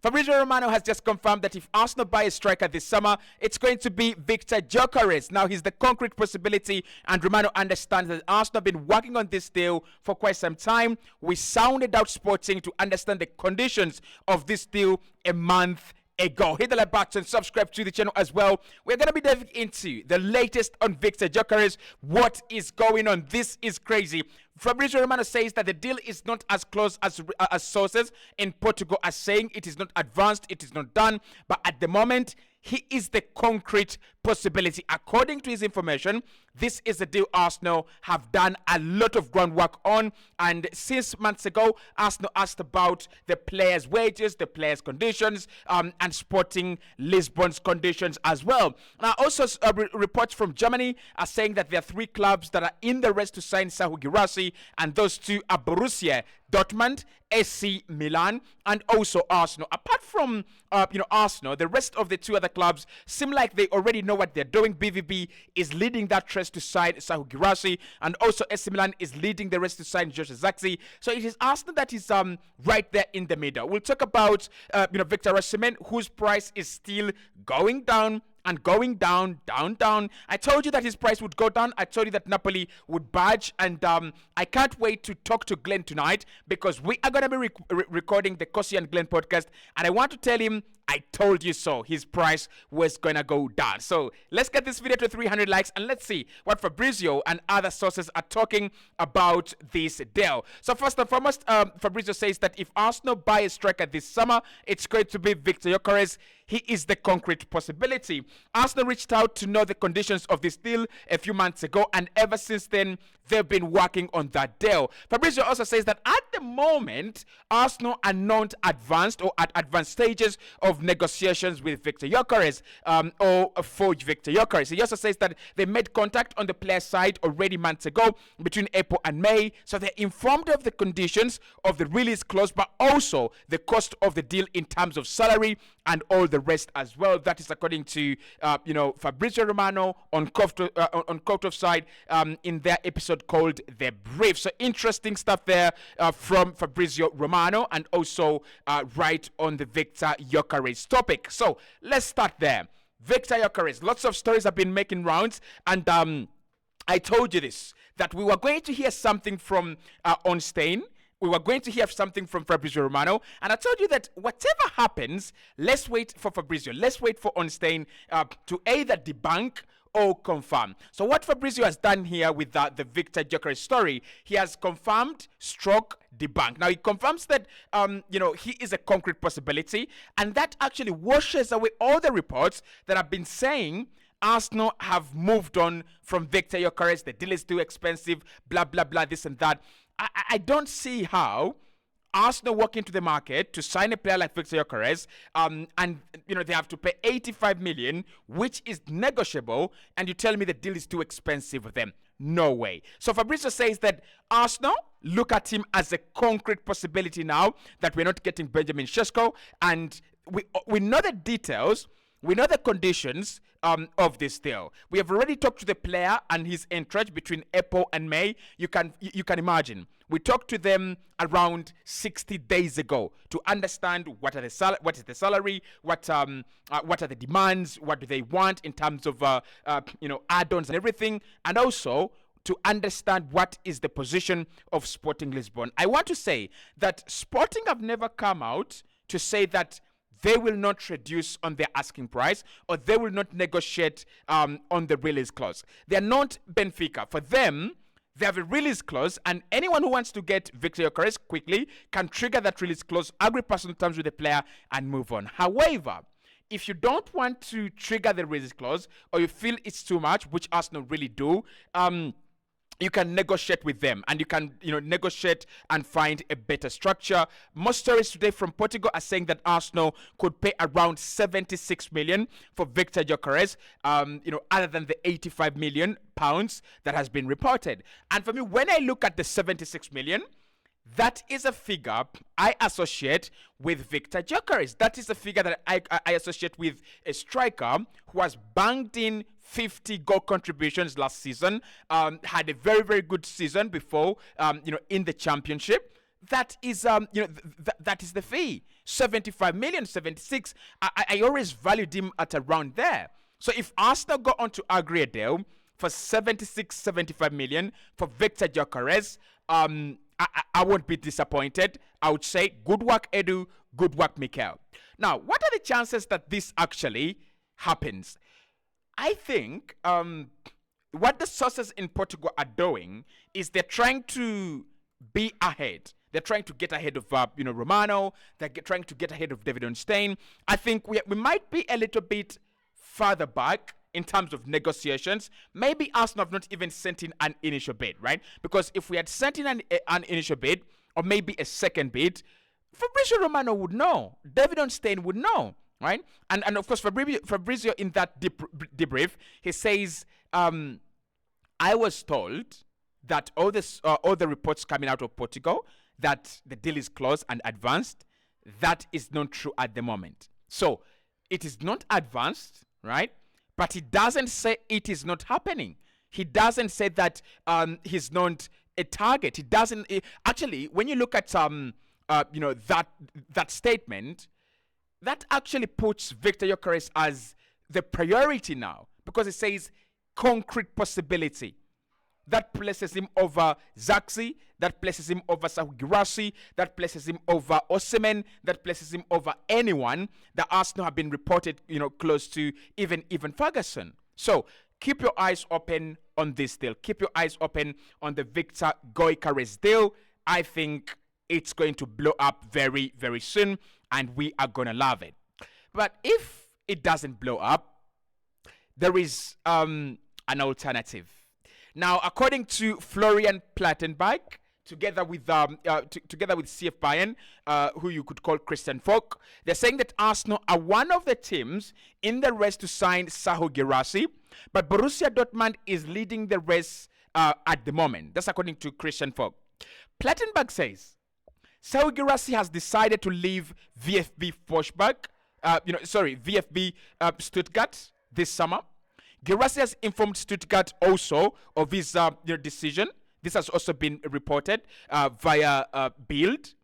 Fabrizio Romano has just confirmed that if Arsenal buy a striker this summer, it's going to be Viktor Gyokerez. Now, he's the concrete possibility, and Romano understands that Arsenal have been working on this deal for quite some time. We sounded out Sporting to understand the conditions of this deal a month ago. Hit the like button, subscribe to the channel as well. We're going to be diving into the latest on Viktor Gyökeres. What is going on? This is crazy. Fabrizio Romano says that the deal is not as close as sources in Portugal are saying. It is not advanced, it is not done, but at the moment, he is the concrete possibility. According to his information, this is a deal Arsenal have done a lot of groundwork on. And since months ago, Arsenal asked about the players' wages, the players' conditions, and Sporting Lisbon's conditions as well. Now, also reports from Germany are saying that there are 3 clubs that are in the race to sign Serhou Guirassy, and those 2 are Borussia Dortmund, AC Milan, and also Arsenal. Apart from Arsenal, the rest of the 2 other clubs seem like they already know what they're doing. BVB is leading that race to sign Serhou Guirassy, and also AC Milan is leading the race to sign Gyökeres. So it is Arsenal that is right there in the middle. We'll talk about Viktor Osimhen, whose price is still going down and going down. I told you that his price would go down. I told you that Napoli would budge, and I can't wait to talk to Glenn tonight, because we are going to be recording the Cossy and Glenn podcast, and I want to tell him I told you so. His price was going to go down. So let's get this video to 300 likes, and let's see what Fabrizio and other sources are talking about this deal. So first and foremost, Fabrizio says that if Arsenal buy a striker this summer, it's going to be Viktor Gyökeres. He is the concrete possibility. Arsenal reached out to know the conditions of this deal a few months ago, and ever since then, they've been working on that deal. Fabrizio also says that at the moment, Arsenal are not advanced or at advanced stages of negotiations with Viktor Gyökeres or for Viktor Gyökeres. He also says that they made contact on the player side already months ago between April and May, so they're informed of the conditions of the release clause, but also the cost of the deal in terms of salary and all the rest as well. That is according to Fabrizio Romano on Koftov's side in their episode called The Brief. So interesting stuff there from Fabrizio Romano, and also right on the Viktor Gyökeres topic. So let's start there. Viktor Gyökeres, lots of stories have been making rounds, and I told you this, that we were going to hear something from Osimhen. We were going to hear something from Fabrizio Romano, and I told you that whatever happens, let's wait for Fabrizio. Let's wait for Osimhen to either debunk or confirm. So what Fabrizio has done here with the Viktor Gyökeres story, he has confirmed stroke debunk. Now he confirms that he is a concrete possibility, and that actually washes away all the reports that have been saying Arsenal have moved on from Viktor Gyökeres. The deal is too expensive, blah blah blah, this and that. I don't see how Arsenal walk into the market to sign a player like Viktor Gyökeres, and they have to pay 85 million, which is negotiable, and you tell me the deal is too expensive for them. No way. So Fabrizio says that Arsenal look at him as a concrete possibility now that we're not getting Benjamin Sesko, and we know the details. We know the conditions of this deal. We have already talked to the player and his entourage between April and May. You can imagine. We talked to them around 60 days ago to understand what is the salary, what are the demands, what do they want in terms of add-ons and everything, and also to understand what is the position of Sporting Lisbon. I want to say that Sporting have never come out to say that they will not reduce on their asking price, or they will not negotiate on the release clause. They are not Benfica. For them, they have a release clause, and anyone who wants to get Viktor Gyökeres quickly can trigger that release clause, agree personal terms with the player, and move on. However, if you don't want to trigger the release clause, or you feel it's too much, which Arsenal really do, you can negotiate with them, and you can negotiate and find a better structure. Most stories today from Portugal are saying that Arsenal could pay around 76 million for Viktor Gyökeres, other than the 85 million pounds that has been reported. And for me, when I look at the 76 million, that is a figure I associate with Viktor Gyökeres. That is a figure that I associate with a striker who has banged in 50 goal contributions last season, had a very, very good season before, in the championship. that is that is the fee. 75 million, 76. I always valued him at around there. So if Arsenal go on to agree a deal for 76, 75 million for Viktor Gyokerez, I won't be disappointed. I would say good work, Edu, good work, Mikel. Now, what are the chances that this actually happens? I think what the sources in Portugal are doing is they're trying to be ahead. They're trying to get ahead of Romano. They're trying to get ahead of David Onstein. I think we might be a little bit further back in terms of negotiations. Maybe Arsenal have not even sent in an initial bid, right? Because if we had sent in an initial bid or maybe a second bid, Fabrizio Romano would know. David Onstein would know, right? And of course, Fabrizio in that debrief, he says, I was told that all the reports coming out of Portugal that the deal is closed and advanced, that is not true at the moment. So it is not advanced, right? But he doesn't say it is not happening. He doesn't say that he's not a target. He doesn't actually. When you look at that statement, that actually puts Viktor Gyökeres as the priority now, because it says concrete possibility. That places him over Zirkzee, that places him over Serhou Guirassy, that places him over Osimhen, that places him over anyone that Arsenal have been reported, close to, even Ferguson. So keep your eyes open on this deal. Keep your eyes open on the Viktor Gyökeres deal. I think it's going to blow up very, very soon, and we are going to love it. But if it doesn't blow up, there is an alternative. Now, according to Florian Plattenberg, together with CF Bayern, who you could call Christian Folk, they're saying that Arsenal are one of the teams in the race to sign Serhou Guirassy, but Borussia Dortmund is leading the race at the moment. That's according to Christian Folk. Plattenberg says Serhou Guirassy has decided to leave VfB Stuttgart this summer. Guirassy has informed Stuttgart also of his decision. This has also been reported via Bild.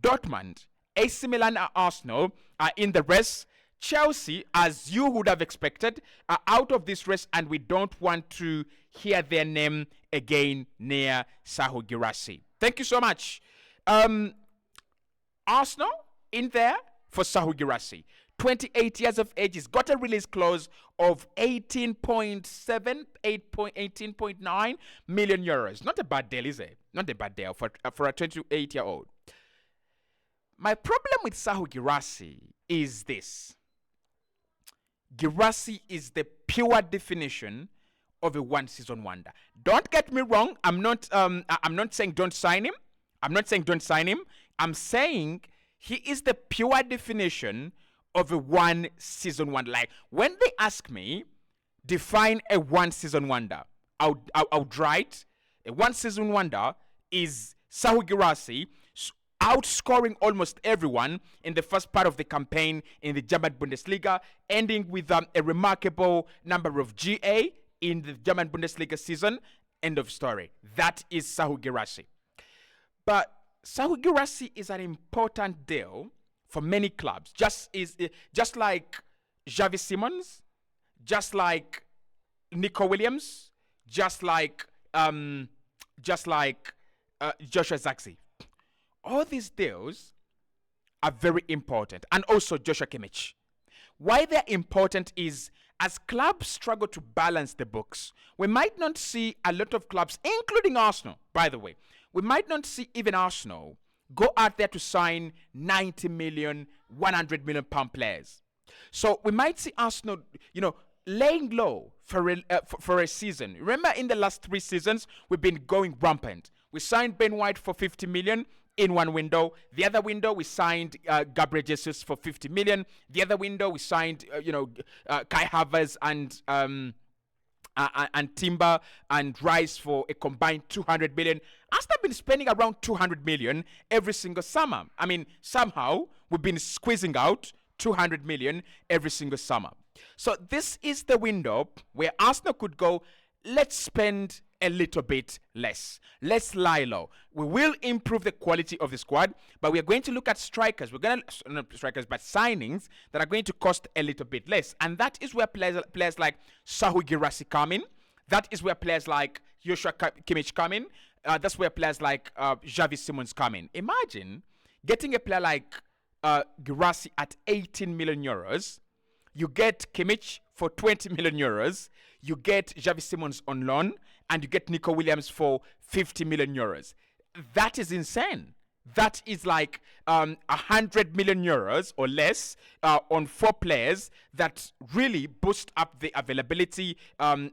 Dortmund, AC Milan and Arsenal are in the race. Chelsea, as you would have expected, are out of this race, and we don't want to hear their name again near Serhou Guirassy. Thank you so much. Arsenal in there for Serhou Guirassy. 28 years of age. He's got a release clause of 18.7, 18.9 million euros. Not a bad deal, is it? Not a bad deal for a 28-year-old. My problem with Serhou Guirassy is this. Guirassy is the pure definition of a one-season wonder. Don't get me wrong. I'm not saying don't sign him. I'm saying he is the pure definition of a one-season wonder. Like, when they ask me, define a one-season wonder, I would write, a one-season wonder is Serhou Guirassy outscoring almost everyone in the first part of the campaign in the German Bundesliga, ending with a remarkable number of GA in the German Bundesliga season. End of story. That is Serhou Guirassy. But Serhou Guirassy is an important deal for many clubs, just like Xavi Simons, just like Nico Williams, just like Joshua Zirkzee. All these deals are very important, and also Joshua Kimmich. Why they're important is, as clubs struggle to balance the books, we might not see a lot of clubs, including Arsenal, by the way, we might not see even Arsenal go out there to sign 90 million, 100 million pound players. So we might see Arsenal, laying low for a season. Remember, in the last 3 seasons, we've been going rampant. We signed Ben White for 50 million in one window. The other window, we signed Gabriel Jesus for 50 million. The other window, we signed, Kai Havertz and Timber and Rice for a combined 200 million. Arsenal have been spending around 200 million every single summer. I mean, somehow we've been squeezing out 200 million every single summer. So this is the window where Arsenal could go, let's spend a little bit less. Let's lie low. We will improve the quality of the squad, but we are going to look at strikers. We're going to, not strikers, but signings that are going to cost a little bit less. And that is where players like Serhou Guirassy come in. That is where players like Joshua Kimmich come in. That's where players like Xavi Simons come in. Imagine getting a player like Guirassy at 18 million euros. You get Kimmich for 20 million euros. You get Xavi Simons on loan. And you get Nico Williams for 50 million euros. That is insane. That is like 100 million euros or less on 4 players that really boost up the availability and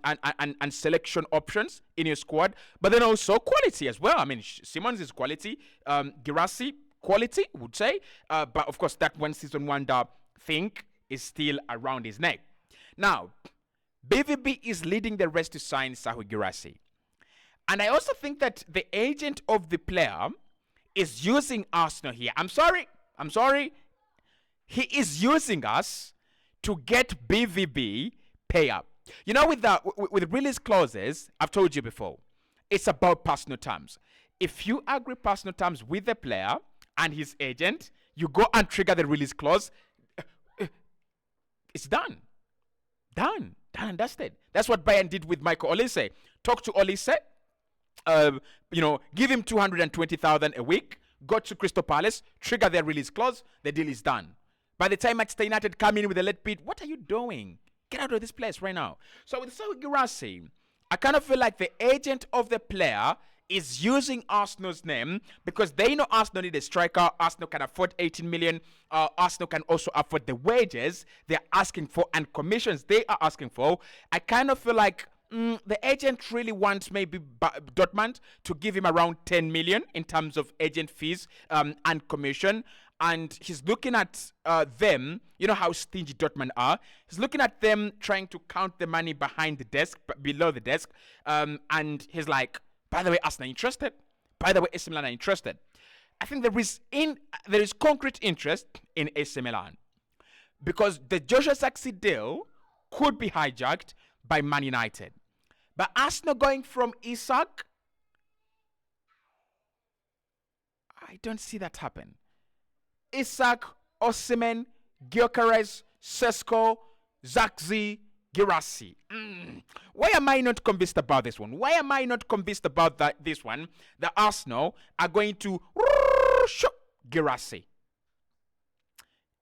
selection options in your squad. But then also quality as well. I mean, Simons is quality. Guirassy, quality, would say. But of course, that one season wonder thing is still around his neck. Now, BVB is leading the race to sign Serhou Guirassy. And I also think that the agent of the player is using Arsenal here. I'm sorry. He is using us to get BVB pay up. You know, with release clauses, I've told you before, it's about personal terms. If you agree personal terms with the player and his agent, you go and trigger the release clause. It's done. Done and dusted. That's what Bayern did with Michael Olise. Talk to Olise, give him 220,000 a week, go to Crystal Palace, trigger their release clause, the deal is done. By the time Manchester United come in with a late bid, what are you doing? Get out of this place right now. So with Serhou Guirassy, I kind of feel like the agent of the player is using Arsenal's name because they know Arsenal need a striker. Arsenal can afford 18 million. Arsenal can also afford the wages they're asking for and commissions they are asking for. I kind of feel like the agent really wants maybe Dortmund to give him around 10 million in terms of agent fees and commission. And he's looking at them, you know how stingy Dortmund are. He's looking at them trying to count the money behind the desk, below the desk. And he's like, by the way, Arsenal interested. By the way, AC Milan are interested. I think there is concrete interest in AC Milan because the Joshua Zirkzee deal could be hijacked by Man United. But Arsenal going from Isak, I don't see that happen. Isak, Osimhen, Gyokerez, Serhou, Zirkzee, Guirassy. Why am I not convinced about this one? Why am I not convinced about this one? The Arsenal are going to Guirassy.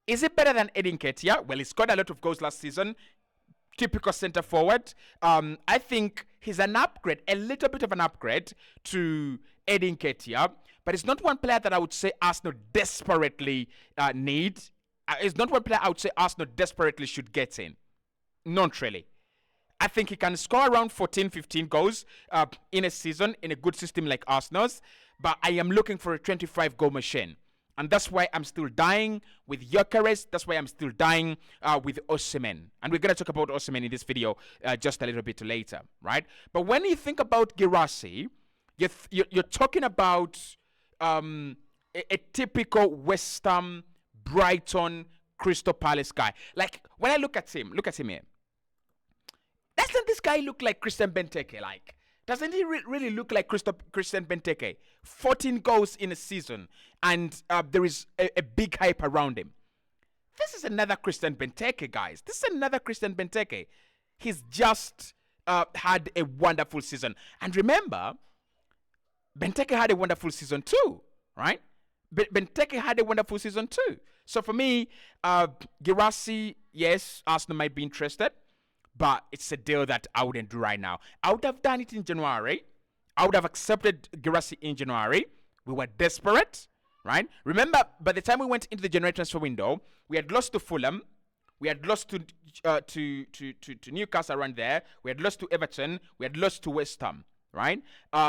Is it better than Edin Ketia? Well, he scored a lot of goals last season. Typical center forward. I think he's an upgrade, a little bit of an upgrade to Edin Ketia, but it's not one player that I would say Arsenal desperately need. It's not one player I would say Arsenal desperately should get in. Not really. I think he can score around 14, 15 goals in a season in a good system like Arsenal's, but I am looking for a 25-goal machine. And that's why I'm still dying with Gyökeres. That's why I'm still dying with Osimhen. And we're going to talk about Osimhen in this video just a little bit later, right? But when you think about Guirassy, you're talking about a typical West Ham, Brighton, Crystal Palace guy. Like, when I look at him here. Doesn't this guy look like Christian Benteke? Like, doesn't he really look like Christian Benteke? 14 goals in a season, and there is a big hype around him. This is another Christian Benteke, guys. This is another Christian Benteke. He's just had a wonderful season. And remember, Benteke had a wonderful season too, right? Benteke had a wonderful season too. So for me, Guirassy, yes, Arsenal might be interested. But it's a deal that I wouldn't do right now. I would have done it in January. I would have accepted Guirassy in January. We were desperate, right? Remember, by the time we went into the January transfer window, we had lost to Fulham. We had lost to Newcastle around there. We had lost to Everton. We had lost to West Ham, right?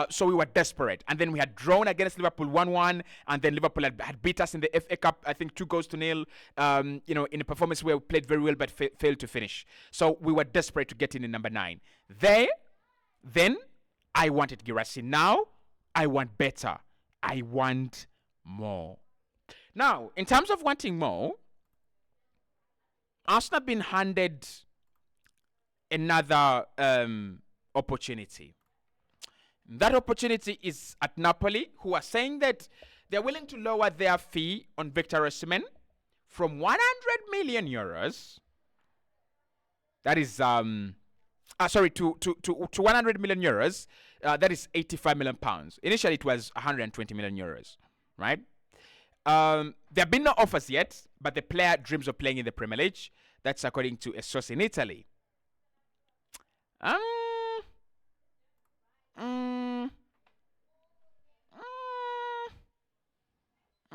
So we were desperate. And then we had drawn against Liverpool 1-1. And then Liverpool had beat us in the FA Cup, I think 2-0. In a performance where we played very well but failed to finish. So we were desperate to get in number 9. Then I wanted Guirassy. Now I want better. I want more. Now, in terms of wanting more, Arsenal have been handed another opportunity. That opportunity is at Napoli, who are saying that they're willing to lower their fee on Viktor Osimhen from 100 million euros. That is to 100 million euros. That is 85 million pounds. Initially, it was 120 million euros, right? There have been no offers yet, but the player dreams of playing in the Premier League. That's according to a source in Italy. Um, mm,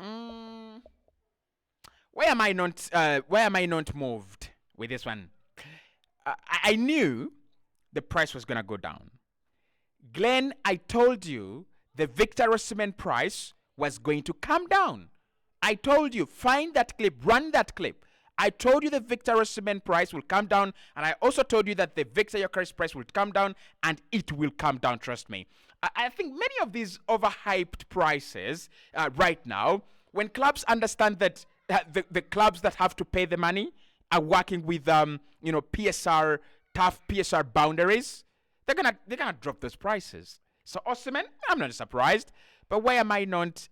mm, mm. Why am I not? Why am I not moved with this one? I knew the price was gonna go down. Glenn, I told you the Viktor Osimhen price was going to come down. I told you, find that clip, run that clip. I told you the Viktor Osimhen price will come down, and I also told you that the Viktor Gyökeres price will come down, and it will come down, trust me. I think many of these overhyped prices right now, when clubs understand that the clubs that have to pay the money are working with PSR, tough PSR boundaries, they're gonna drop those prices. So Osimhen, I'm not surprised. But why am I not,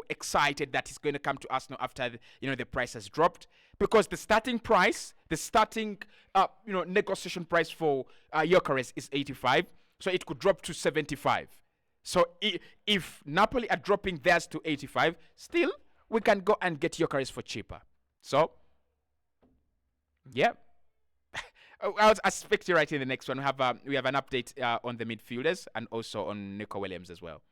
excited that he's going to come to Arsenal after the price has dropped? Because the starting price, negotiation price for Gyokerez is 85, so it could drop to 75. So if Napoli are dropping theirs to 85, still we can go and get Gyokerez for cheaper. So, yeah. I'll speak to you right in the next one. We have an update on the midfielders and also on Nico Williams as well.